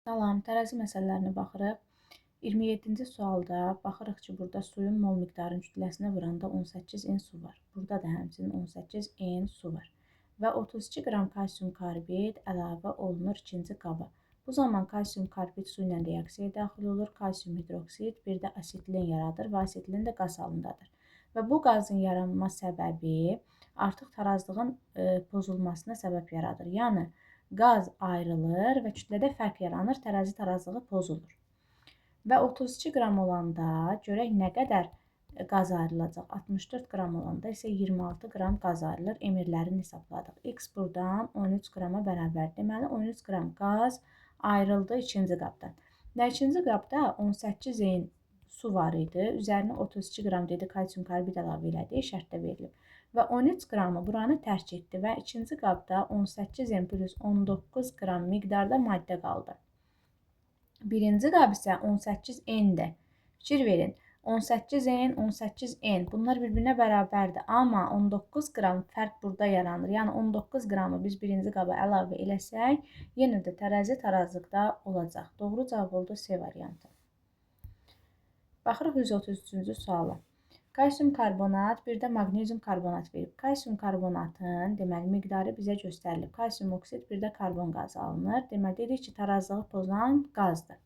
Salam, tərəzi məsələlərinə baxırıq. 27-ci sualda baxırıq ki, burada suyun mol miqdarının kütləsinə vuranda 18 n su var. Burada da həmçinin 18 n su var. Və 32 qram kalsium karbid əlavə olunur ikinci qaba. Bu zaman kalsium karbid su ilə reaksiyaya daxil olur. Kalsium hidroksid bir də asetilin yaradır və asetilin də qaz halındadır. Və bu qazın yaranma səbəbi artıq tarazlığın pozulmasına səbəb yaradır. Yəni, qaz ayrılır və kütlədə fərq yaranır, tərəzi tarazlığı pozulur. Və 32 qram olanda görək nə qədər qaz ayrılacaq. 64 qram olanda isə 26 qram qaz ayrılır. Emirlərini hesabladıq. X buradan 13 qrama bərabər. Deməli, 13 qram qaz ayrıldı ikinci qabdan. Və ikinci qabda 18 n su var idi. Üzərinə 32 qram dedi kalsium karbid əlavə elədi. Şərtdə verilib. Və 13 qramı buranı tərk etdi və ikinci qabda 18 n plus 19 qram miqdarda maddə qaldı. Birinci qab isə 18 n-dir. Fikir verin. 18 n, 18 n. Bunlar bir-birinə bərabərdir. Amma 19 qram fərq burada yaranır. Yəni 19 qramı biz birinci qaba əlavə eləsək, yenə də tərəzi tarazlıqda olacaq. Doğru cavab oldu C variantı. Baxırıq 133-cü suala. Kalsium karbonat, bir də maqnezium karbonat verib. Kalsium karbonatın, deməli, miqdarı bizə göstərilib. Kalsium oksid, bir də karbon qazı alınır. Deməli, dedik ki, tarazlığı pozan qazdır.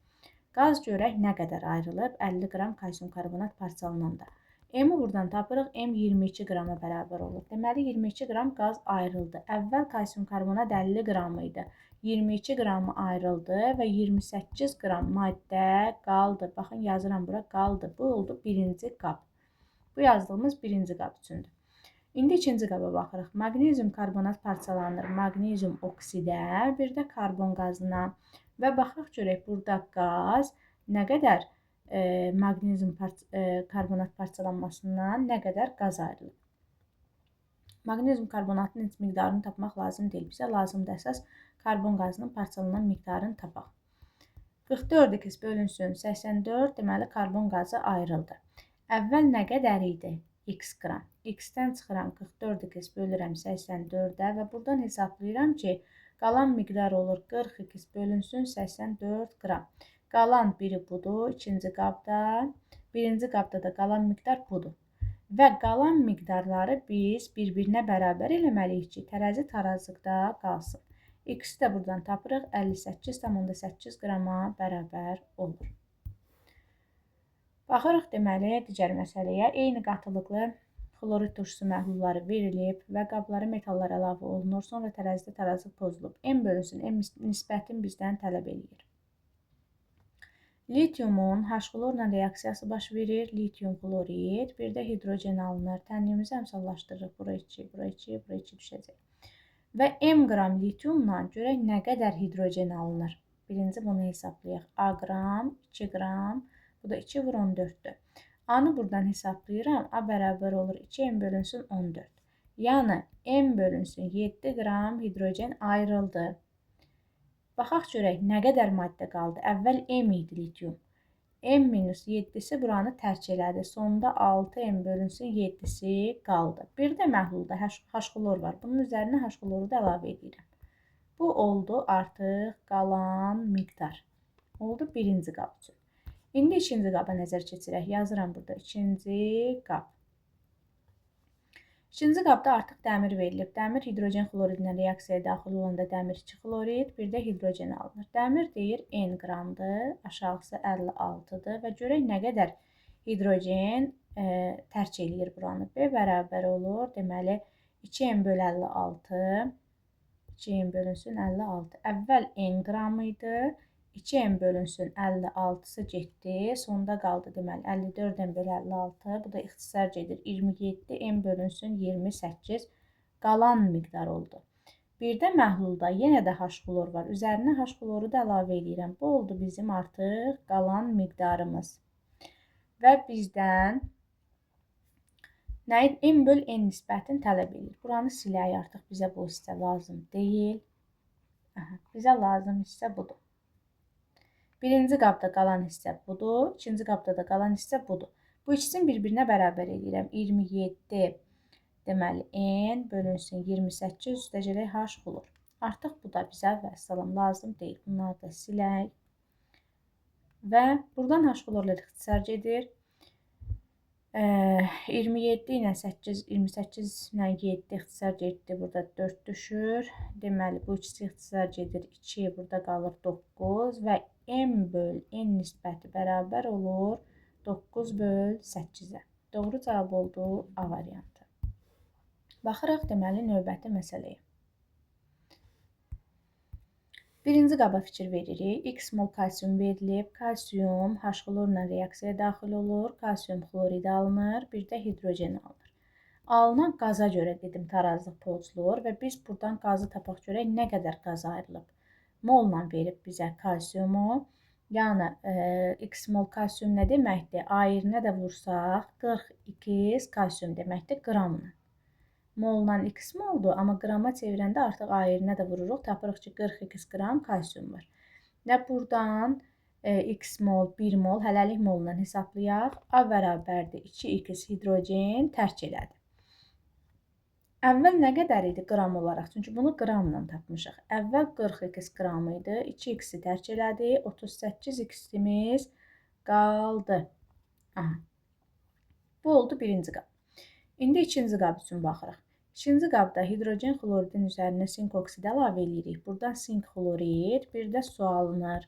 Qaz görək nə qədər ayrılıb? 50 qram kalsium karbonat parçalananda. M-i buradan tapırıq. M 22 qrama bərabər olur. Deməli, 22 qram qaz ayrıldı. Əvvəl kalsium karbonat 50 qram idi. 22 qramı ayrıldı və 28 qram maddə qaldı. Baxın, yazıram bura, qaldı. Bu oldu birinci qab. Bu yazdığımız birinci qab üçündür. İndi ikinci qaba baxırıq. Maqnezium karbonat parçalanır. Maqnezium oksidə, bir də karbon qazına. Və baxaq görək, burada qaz nə qədər maqnezium karbonat parçalanmasından nə qədər qaz ayrılır. Maqnezium karbonatının miqdarını tapmaq lazım deyil. Bizə lazımdır əsas karbon qazının parçalanan miqdarını tapaq. 44x bölünsün 84, deməli karbon qazı ayrıldı. Əvvəl nə qədər idi? X qram. X-dən çıxıram 44x bölürəm 84-ə və buradan hesablayıram ki, qalan miqdar olur 40x bölünsün 84 qram. Qalan biri budur, ikinci qabda. Birinci qabda da qalan miqdar budur. Və qalan miqdarları biz bir-birinə bərabər eləməliyik ki, tərəzi tarazlıqda qalsın. X-i də buradan tapırıq, 58,8 qrama bərabər olur. Baxırıq, deməli, digər məsələyə. Eyni qatılıqlı xlorid turşusu məhlulları verilib və qablara metallar əlavə olunur. Sonra tərəzidə tarazlıq pozulub. M bölünsün, M nisbətini bizdən tələb edir. Litiumun H-xlorla reaksiyası baş verir. Litium xlorid, bir də hidrogen alınır. Tənliyimizi əmsallaşdırırıq. Bura 2, bura 2, bura 2 düşəcək. Və M qram litiumla görək nə qədər hidrogen alınır. Birinci bunu hesablayaq. A qram, 2 qram, bu da 2 vur 14-dür. A-nı buradan hesablayıram. A bərabər olur 2M bölünsün 14. Yəni, M bölünsün 7 qram hidrogen ayrıldı. Baxaq görək, nə qədər maddə qaldı? Əvvəl M idi litium. M minus 7-si buranı tərk elədi. Sonda 6M bölünsün 7-si qaldı. Bir də məhlulda H-xlor var. Bunun üzərinə H-xloru da əlavə edirəm. Bu oldu artıq qalan miqdar. Oldu birinci qab üçün. İndi ikinci qaba nəzər keçirək. Yazıram burada ikinci qab. İkinci qabda artıq dəmir verilib. Dəmir hidrogen xloridlə reaksiyaya daxil olanda dəmir 2 xlorid, bir də hidrogen alınır. Dəmir deyir N qramdır, aşağısı 56-dır və görək nə qədər hidrogen tərk eləyir buranı. B bərabər olur. Deməli, 2N bölü 56, 2N bölünsün 56. Əvvəl N qram idi. 2M bölünsün 56-sı getdi. Sonda qaldı deməli 54M bölü 56. Bu da ixtisar gedir. 27M bölünsün 28. Qalan miqdar oldu. Bir də məhlulda yenə də H-xlor var. Üzərinə H-xloru da əlavə edirəm. Bu oldu bizim artıq qalan miqdarımız. Və bizdən M böl N nisbətini tələb edir. Buranı silək artıq. Bizə bu hissə lazım deyil. Bizə lazım hissə budur. Birinci qabda qalan hissə budur. İkinci qabda da qalan hissə budur. Bu ikisini bir-birinə bərabər edirəm. 27 deməli N bölünsün 28 üstəcəli H xlor. Artıq bu da bizə vəssalam lazım deyil. Bunları da silək. Və buradan H xlorla ixtisar gedir. 27 ilə 8, 28 ilə 7 ixtisar getdi. Burada 4 düşür. Deməli, bu ikisi ixtisar gedir 2, burada qalır 9 və m böl n nisbəti bərabər olur 9 böl 8-ə. Doğru cavab oldu A variantı. Baxırıq deməli növbəti məsələyə. Birinci qaba fikir veririk. X mol kalsium verilib. Kalsium H xlorla reaksiyaya daxil olur. Kalsium xloridi alınır. Bir də hidrogen alınır. Alınan qaza görə dedim tarazlıq pozulur və biz buradan qazı tapaq görək nə qədər qaz ayrılıb. Molla verib bizə kalsiumu. Yəni X mol kalsium nə deməkdir? A-yerinə də vursaq 42 kalsium deməkdir qramla. Molla x moldur, amma qrama çevirəndə artıq A yerinə də vururuq. Tapırıq ki, 42 qram kalsium var. Və buradan x mol, 1 mol, hələlik molla hesablayaq. A bərabərdir 2x hidrogen tərk elədi. Əvvəl nə qədər idi qram olaraq? Çünki bunu qramla tapmışıq. Əvvəl 42 qram idi. 2x-i tərk elədi. 38x-imiz qaldı. Aha. Bu oldu birinci qab. İndi ikinci qab üçün baxırıq. İkinci qabda hidrogen xloridin üzərinə sink oksid əlavə edirik. Buradan sink xlorid, bir də su alınır.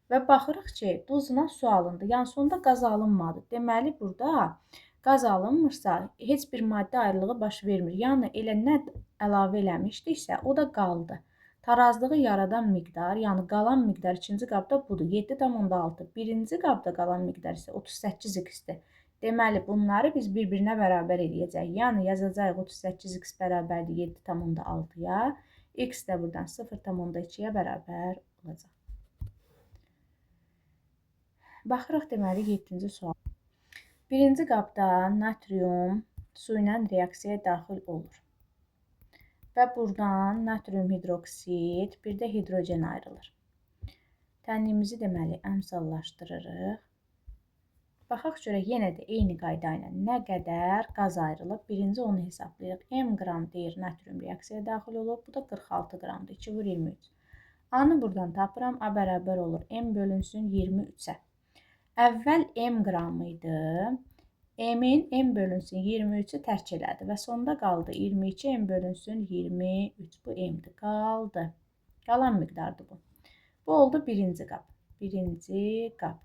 Və baxırıq ki, duzuna su alındı. Yəni sonda qaz alınmadı. Deməli, burada qaz alınmırsa, heç bir maddə ayrılığı baş vermir. Yəni, elə nə əlavə eləmişdiksə, o da qaldı. Tarazlığı yaradan miqdar, yəni qalan miqdar ikinci qabda budur. 7,6. Birinci qabda qalan miqdar isə 38x-dir. Deməli, bunları biz bir-birinə bərabər edəcəyik. Yəni, yazacaq 38x bərabərdir 7,6-ya. X də buradan 0,2-yə bərabər olacaq. Baxırıq, deməli, 7-ci sual. Birinci qabda natrium su ilə reaksiyaya daxil olur. Və buradan natrium hidroksid, bir də hidrogen ayrılır. Tənliyimizi, deməli, əmsallaşdırırıq. Baxaq görək, yenə də eyni qayda ilə nə qədər qaz ayrılıb. Birinci onu hesablayırıq. M qram deyir natrium reaksiyaya daxil olub. Bu da 46 qramdır. 2 vur 23. A-nı buradan tapıram. A bərabər olur. M bölünsün 23-ə. Əvvəl M qram idi. M-in M bölünsün 23-ü tərk elədi və sonda qaldı 22 M bölünsün 23. Bu M-dir. Qaldı. Qalan miqdardır bu. Bu oldu birinci qab. Birinci qab.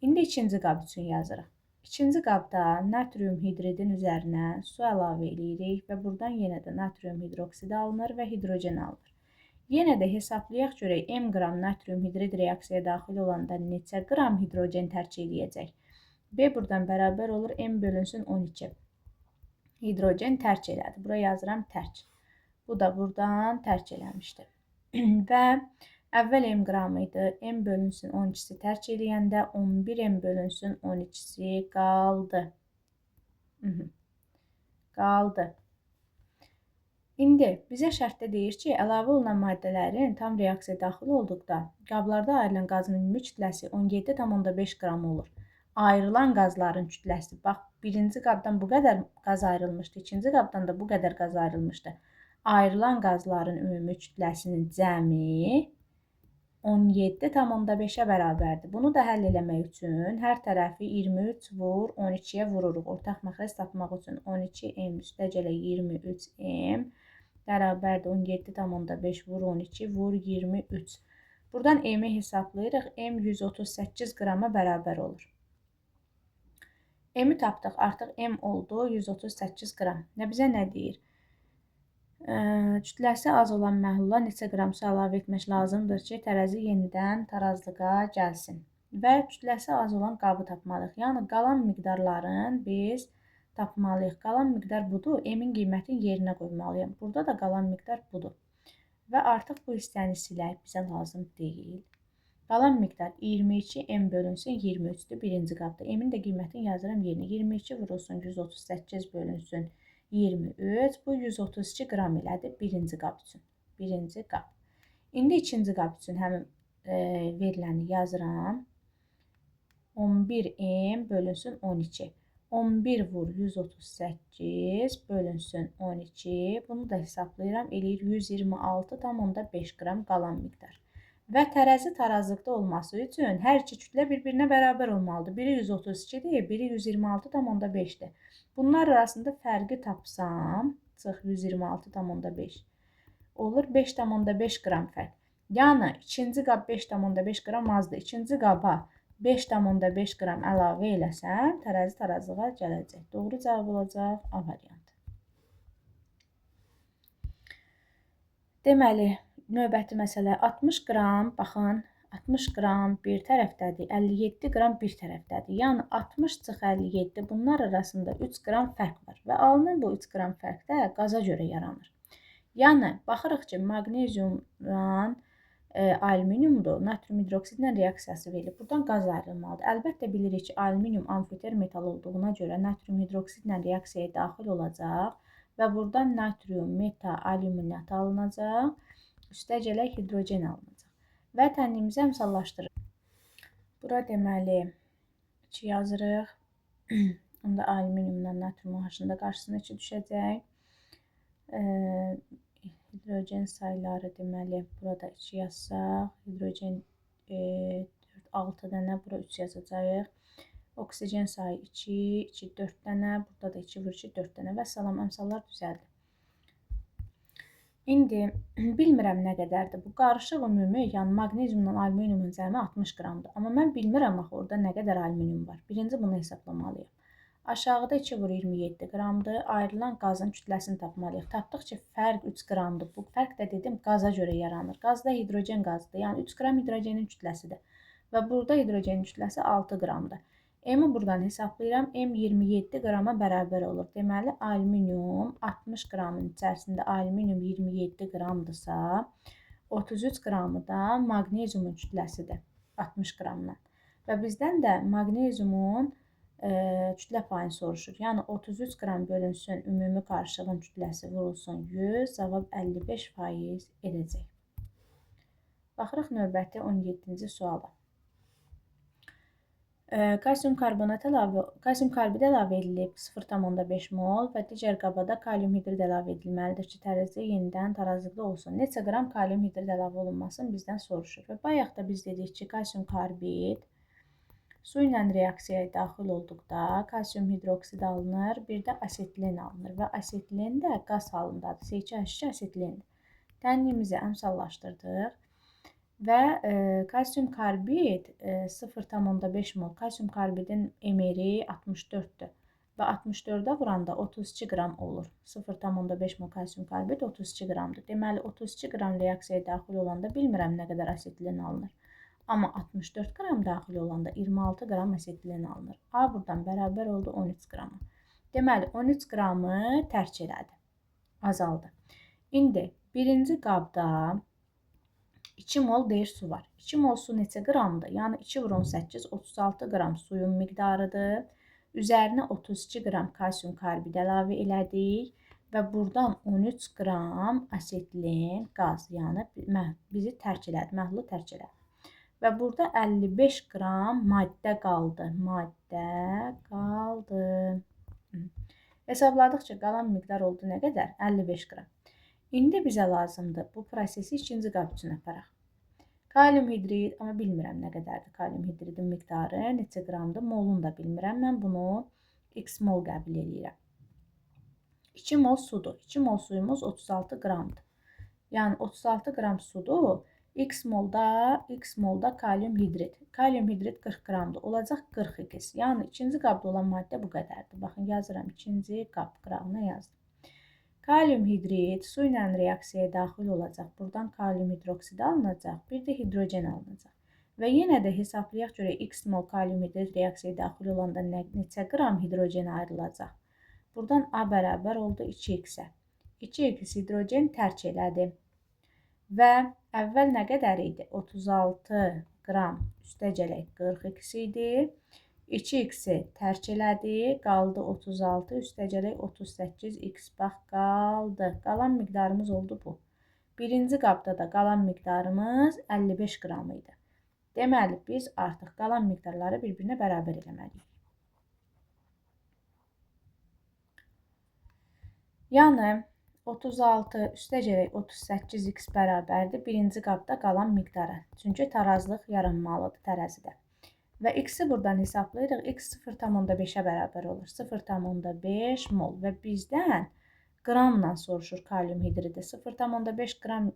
İndi ikinci qab üçün yazırıq. İkinci qabda natrium hidridin üzərinə su əlavə edirik və buradan yenə də natrium hidroksidi alınır və hidrogen alınır. Yenə də hesablayaq görək, M qram natrium hidrid reaksiyaya daxil olanda neçə qram hidrogen tərk edəcək? B buradan bərabər olur, M bölünsün 12. Hidrogen tərk elədi. Buraya yazıram tərk. Bu da buradan tərk eləmişdir. Və əvvəl M qram idi. M bölünsün 12-si tərk eləyəndə 11 M bölünsün 12-si qaldı. Qaldı. İndi bizə şərtdə deyir ki, əlavə olunan maddələrin tam reaksiyaya daxil olduqda qablarda ayrılan qazın ümumi kütləsi 17,5 qram olur. Ayrılan qazların kütləsi, bax, birinci qabdan bu qədər qaz ayrılmışdı, ikinci qabdan da bu qədər qaz ayrılmışdı. Ayrılan qazların ümumi kütləsinin cəmi 17,5-ə bərabərdir. Bunu da həll eləmək üçün hər tərəfi 23 vur 12-yə vururuq. Ortaq məxrəc tapmaq üçün 12M üstəgələ 23M bərabərdir 17,5 vur 12 vur 23. Buradan M-i hesablayırıq. M 138 qrama bərabər olur. M-i tapdıq. Artıq M oldu 138 qram. Bizə nə deyir? Kütləsi az olan məhlula neçə qram su əlavə etmək lazımdır ki, tərəzi yenidən tarazlığa gəlsin. Və kütləsi az olan qabı tapmalıyıq. Yəni, qalan miqdarların biz tapmalıyıq. Qalan miqdar budur. M-in qiymətini yerinə qoymalıyım. Burada da qalan miqdar budur. Və artıq bu hissəni silək. Bizə lazım deyil. Qalan miqdar 22 M bölünsün 23-dür birinci qabda. M-in də qiymətini yazıram yerinə. 22 vurulsun 138 bölünsün 23. Bu 132 qram elədir birinci qab üçün. Birinci qab. İndi ikinci qab üçün həmin veriləni yazıram. 11M bölünsün 12. 11 vur 138 bölünsün 12. Bunu da hesablayıram. Eləyir 126,5 qram qalan miqdar. Və tərəzi tarazlıqda olması üçün hər iki kütlə bir-birinə bərabər olmalıdır. Biri 132-dir, biri 126,5-dir. Bunlar arasında fərqi tapsam, çıx 126,5 olur 5,5 qram fərq. Yəni ikinci qab 5,5 qram azdır. İkinci qaba 5,5 qram əlavə eləsəm, tərəzi tarazlığa gələcək. Doğru cavab olacaq A variantı. Deməli, növbəti məsələ 60 qram, baxın, 60 qram bir tərəfdədir, 57 qram bir tərəfdədir. Yəni 60 çıx 57, bunlar arasında 3 qram fərq var və alınan bu 3 qram fərq də qaza görə yaranır. Yəni, baxırıq ki, maqneziumla alüminiumdur, natrium hidroksidlə reaksiyası verilir. Buradan qaz ayrılmalıdır. Əlbəttə bilirik ki, alüminium amfiter metal olduğuna görə natrium hidroksidlə reaksiyaya daxil olacaq və buradan natrium, metal, alüminiat alınacaq, üstəgələk hidrogen alınacaq və tənliyimizi əmsallaşdırırıq. Bura deməli 2 yazırıq. Onda alüminiumla natrium OH-ın da qarşısına 2 düşəcək. Hidrogen sayıları deməli burada 2 yazsaq, hidrogen 6 dənə, bura 3 yazacağıq. Oksigen sayı 2, 2 4 dənə, burada da 2 vur 2 4 dənə və salam əmsallar düzəldir. İndi bilmirəm nə qədərdir bu qarışıq ümumi, yəni maqneziumla alüminiumun cəmi 60 qramdır. Amma mən bilmirəm axı orada nə qədər alüminium var. Birinci bunu hesablamalıyam. Aşağıda 2 vur 27 qramdır. Ayrılan qazın kütləsini tapmalıyıq. Tapdıq ki, fərq 3 qramdır. Bu fərq də dedim qaza görə yaranır. Qazda hidrogen qazdır. Yəni 3 qram hidrogenin kütləsidir. Və burada hidrogenin kütləsi 6 qramdır. M-i buradan hesablayıram. M 27 qrama bərabər olur. Deməli, alüminium 60 qramın içərisində alüminium 27 qramdırsa, 33 qramı da maqneziumun kütləsidir 60 qramdan. Və bizdən də maqneziumun kütlə payını soruşur. Yəni 33 qram bölünsün ümumi qarışığın kütləsi vurulsun 100, cavab 55% edəcək. Baxırıq növbəti 17-ci suala. Kalsium karbid əlavə edilib 0,5 mol və digər qabada kalium hidrid əlavə edilməlidir ki, tərəzi yenidən tarazlıqda olsun. Neçə qram kalium hidrid əlavə olunmasını bizdən soruşur. Və bayaq da biz dedik ki, kalsium karbid su ilə reaksiyaya daxil olduqda kalsium hidroksid alınır, bir də asetilin alınır və asetilin də qaz halındadır. C2H2 asetilin. Tənliyimizi əmsallaşdırdıq və kalsium karbid 0,5 mol. Kalsium karbidin emeri 64-dür və 64-ə vuranda 32 qram olur. 0,5 mol kalsium karbid 32 qramdır. Deməli 32 qram reaksiyaya daxil olanda bilmirəm nə qədər asetilin alınır. Amma 64 qram daxil olanda 26 qram asetilin alınır. A buradan bərabər oldu 13 qrama. Deməli 13 qramı tərk elədi. Azaldı. İndi birinci qabda 2 mol deyir su var. 2 mol su neçə qramdır? Yəni 2 vur 18, 36 qram suyun miqdarıdır. Üzərinə 32 qram kalsium karbid əlavə elədik və buradan 13 qram asetilin qaz, yəni bizi tərk elədi, məhlulu tərk elədi. Və burada 55 qram maddə qaldı. Maddə qaldı. Hesabladıqca qalan miqdar oldu nə qədər? 55 qram. İndi bizə lazımdır bu prosesi ikinci qab üçün aparaq. Kalium hidrid, amma bilmirəm nə qədərdir kalium hidridin miqdarı, neçə qramdır, molunu da bilmirəm. Mən bunu x mol qəbul edirəm. 2 mol sudur. 2 mol suyumuz 36 qramdır. Yəni 36 qram sudur. X molda kalium hidrid. Kalium hidrid 40 qramdır. Olacaq 42. Yəni ikinci qabda olan maddə bu qədərdir. Baxın yazıram. İkinci qab qırağına yazdım. Kalium hidrid su ilə reaksiyaya daxil olacaq. Buradan kalium hidroksidi alınacaq. Bir də hidrogen alınacaq. Və yenə də hesablayaq görə x mol kalium hidrid reaksiyaya daxil olanda neçə qram hidrogen ayrılacaq. Buradan A bərabər oldu 2x-ə. 2x hidrogen tərk elədi. Və əvvəl nə qədər idi? 36 qram üstəgələk 42 idi. 2x-i tərk elədi. Qaldı 36 üstəgələk 38x. Bax, qaldı. Qalan miqdarımız oldu bu. Birinci qabda da qalan miqdarımız 55 qram idi. Deməli, biz artıq qalan miqdarları bir-birinə bərabər eləməliyik. Yəni, 36 üstəgərək 38x bərabərdir birinci qabda qalan miqdara. Çünki tarazlıq yaranmalıdır tərəzidə. Və x-i buradan hesablayırıq. X 0,5-ə bərabər olur. 0,5 mol və bizdən qramla soruşur kalium hidridi. 0,5 qram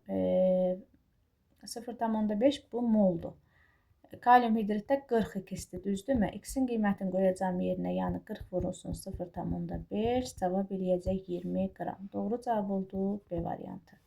0,5 bu moldur. Kalium hidriddə 42-dir, düzdürmü? X-in qiymətini qoyacağım yerinə, yəni 40 vurulsun 0,5, cavab eləyəcək 20 qram. Doğru cavab oldu B variantı.